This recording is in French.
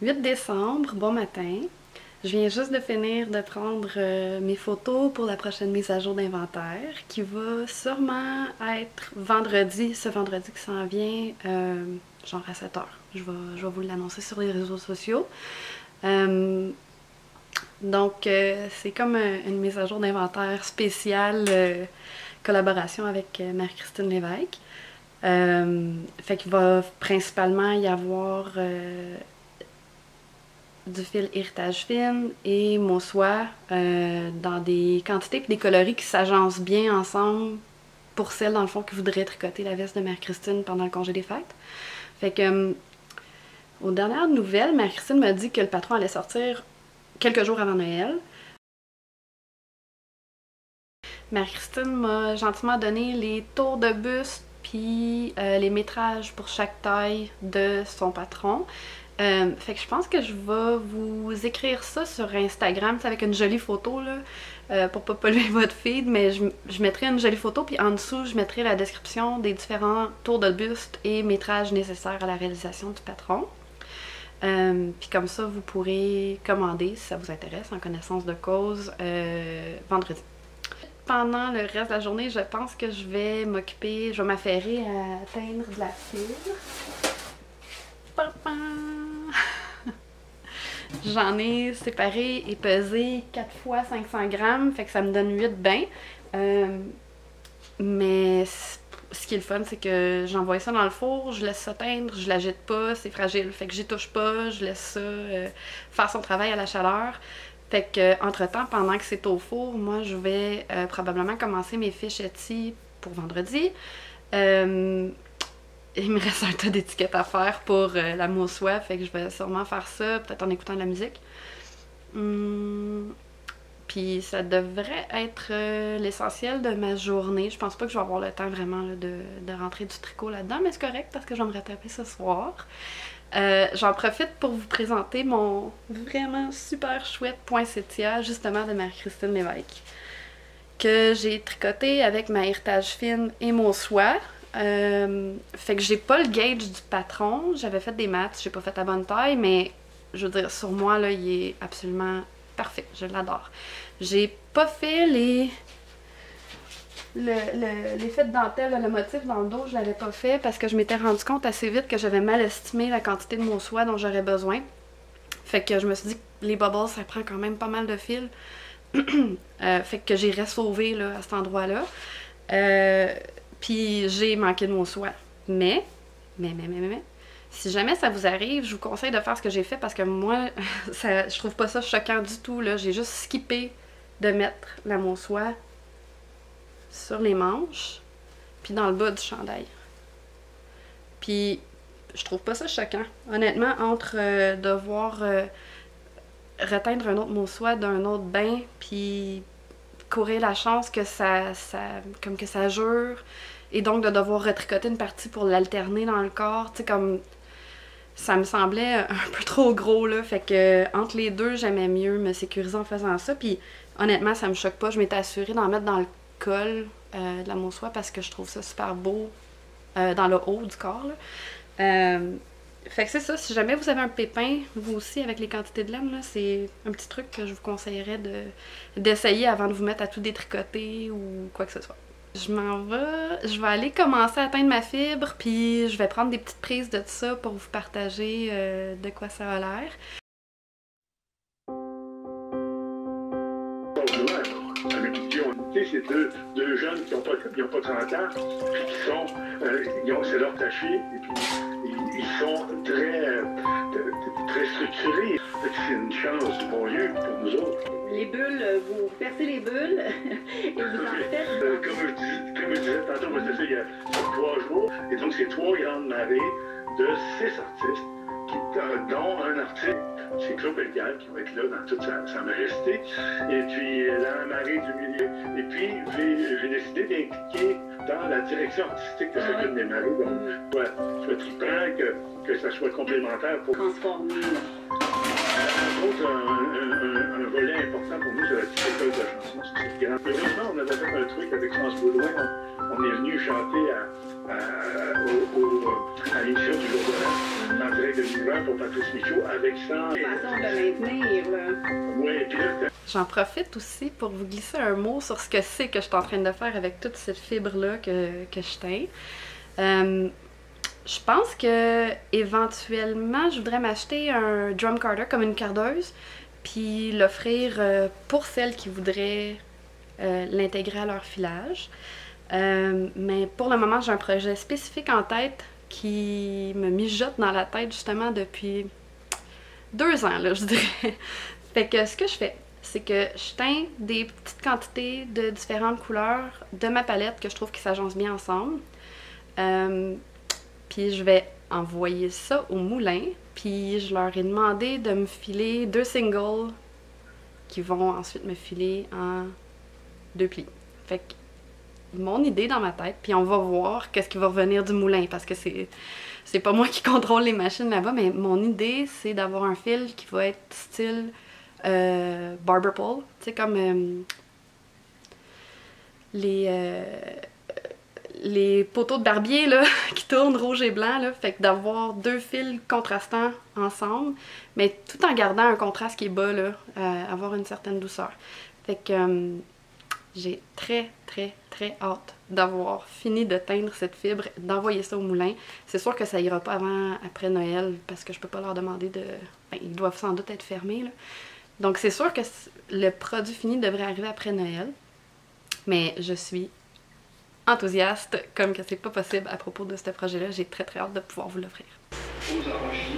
8 décembre, bon matin. Je viens juste de finir de prendre mes photos pour la prochaine mise à jour d'inventaire qui va sûrement être vendredi, ce vendredi qui s'en vient, genre à 7 h. Je vais vous l'annoncer sur les réseaux sociaux. C'est comme une mise à jour d'inventaire spéciale collaboration avec Marie-Christine Lévesque. Fait qu'il va principalement y avoir du fil héritage fine et mon soie dans des quantités et des coloris qui s'agencent bien ensemble pour celles dans le fond qui voudraient tricoter la veste de Marie-Christine pendant le congé des fêtes. Fait que aux dernières nouvelles, Marie-Christine m'a dit que le patron allait sortir quelques jours avant Noël. Marie-Christine m'a gentiment donné les tours de buste puis les métrages pour chaque taille de son patron. Fait que je pense que je vais vous écrire ça sur Instagram, avec une jolie photo là, pour pas polluer votre feed, mais je mettrai une jolie photo puis en dessous je mettrai la description des différents tours de buste et métrages nécessaires à la réalisation du patron. Puis comme ça vous pourrez commander si ça vous intéresse en connaissance de cause vendredi. Pendant le reste de la journée, je pense que je vais m'affairer à teindre de la fibre. J'en ai séparé et pesé 4 fois 500 grammes, fait que ça me donne 8 bains. Mais ce qui est le fun, c'est que j'envoie ça dans le four, je laisse ça teindre, je l'agite pas, c'est fragile, fait que j'y touche pas, je laisse ça faire son travail à la chaleur. Fait que entre-temps, pendant que c'est au four, moi je vais probablement commencer mes fiches Etsy pour vendredi. Il me reste un tas d'étiquettes à faire pour la mousse soie, fait que je vais sûrement faire ça, peut-être en écoutant de la musique. Puis ça devrait être l'essentiel de ma journée. Je pense pas que je vais avoir le temps vraiment là, de rentrer du tricot là-dedans, mais c'est correct parce que je vais me rattraper ce soir. J'en profite pour vous présenter mon vraiment super chouette poinsettia, justement de Marie-Christine Lévesque, que j'ai tricoté avec ma héritage fine et mon soie. Fait que j'ai pas le gauge du patron, j'avais fait des maths, j'ai pas fait la bonne taille, mais je veux dire, sur moi, là, il est absolument parfait, je l'adore. J'ai pas fait l'effet de dentelle, le motif dans le dos, je l'avais pas fait parce que je m'étais rendu compte assez vite que j'avais mal estimé la quantité de mon soie dont j'aurais besoin. Fait que je me suis dit que les bubbles, ça prend quand même pas mal de fil. Fait que j'ai ressauvé là, à cet endroit-là. Puis j'ai manqué de mon soie. Mais, si jamais ça vous arrive, je vous conseille de faire ce que j'ai fait parce que moi, je trouve pas ça choquant du tout. J'ai juste skippé de mettre la mousse soie sur les manches, puis dans le bas du chandail. Puis je trouve pas ça choquant. Honnêtement, entre devoir reteindre un autre mousse soie d'un autre bain, puis courir la chance que ça jure, et donc de devoir retricoter une partie pour l'alterner dans le corps, tu sais, comme ça me semblait un peu trop gros là, fait que entre les deux, j'aimais mieux me sécuriser en faisant ça, puis honnêtement, ça me choque pas, je m'étais assurée d'en mettre dans le col de la mousse soie parce que je trouve ça super beau dans le haut du corps, là. Fait que c'est ça, si jamais vous avez un pépin, vous aussi, avec les quantités de laine, c'est un petit truc que je vous conseillerais d'essayer avant de vous mettre à tout détricoter ou quoi que ce soit. Je vais aller commencer à atteindre ma fibre, puis je vais prendre des petites prises de ça pour vous partager de quoi ça a l'air. C'est deux jeunes qui n'ont pas 30 ans, puis c'est leur tâcher, et puis ils sont très structurés. C'est une chance du bon Dieu pour nous autres. Les bulles, vous percez les bulles et vous en faites. Comme je disais tantôt, moi, c'était il y a 3 jours, et donc c'est 3 grandes marées de 6 artistes, dont un artiste. C'est Claude Pelgalt qui va être là dans toute sa majesté. Et puis, la marée du milieu. Et puis, j'ai décidé d'impliquer dans la direction artistique de chacune des marées. Donc, ouais, je suis trippant que ça soit complémentaire pour transformer. Entre autres, un un volet important pour nous sur la petite école de chanson. C'est grand. Heureusement, on avait fait un truc avec France Baudouin. On est venu chanter à l'émission du jour de l'an, en direct de l'univers pour Patrice Michaud, avec ça. Façon de maintenir, là. Oui, puis là, J'en profite aussi pour vous glisser un mot sur ce que c'est que je suis en train de faire avec toute cette fibre-là que je teins. Je pense que éventuellement, je voudrais m'acheter un drum carder comme une cardeuse, puis l'offrir pour celles qui voudraient l'intégrer à leur filage. Mais pour le moment, j'ai un projet spécifique en tête qui me mijote dans la tête justement depuis 2 ans, là, je dirais. Fait que ce que je fais, c'est que je teins des petites quantités de différentes couleurs de ma palette que je trouve qui s'agencent bien ensemble. Puis je vais envoyer ça au moulin, puis je leur ai demandé de me filer 2 singles qui vont ensuite me filer en 2 plis. Fait que mon idée dans ma tête, puis on va voir qu'est-ce qui va revenir du moulin, parce que c'est pas moi qui contrôle les machines là-bas, mais mon idée, c'est d'avoir un fil qui va être style barber pole, tu sais, comme les poteaux de barbier là, qui tournent rouge et blanc, là, fait que d'avoir 2 fils contrastants ensemble, mais tout en gardant un contraste qui est bas, là, avoir une certaine douceur. Fait que j'ai très hâte d'avoir fini de teindre cette fibre, d'envoyer ça au moulin. C'est sûr que ça ira pas après Noël, parce que je peux pas leur demander de... Ben, ils doivent sans doute être fermés, là. Donc c'est sûr que le produit fini devrait arriver après Noël, mais je suis enthousiaste, comme que c'est pas possible à propos de ce projet-là. J'ai très hâte de pouvoir vous l'offrir. aux arraches.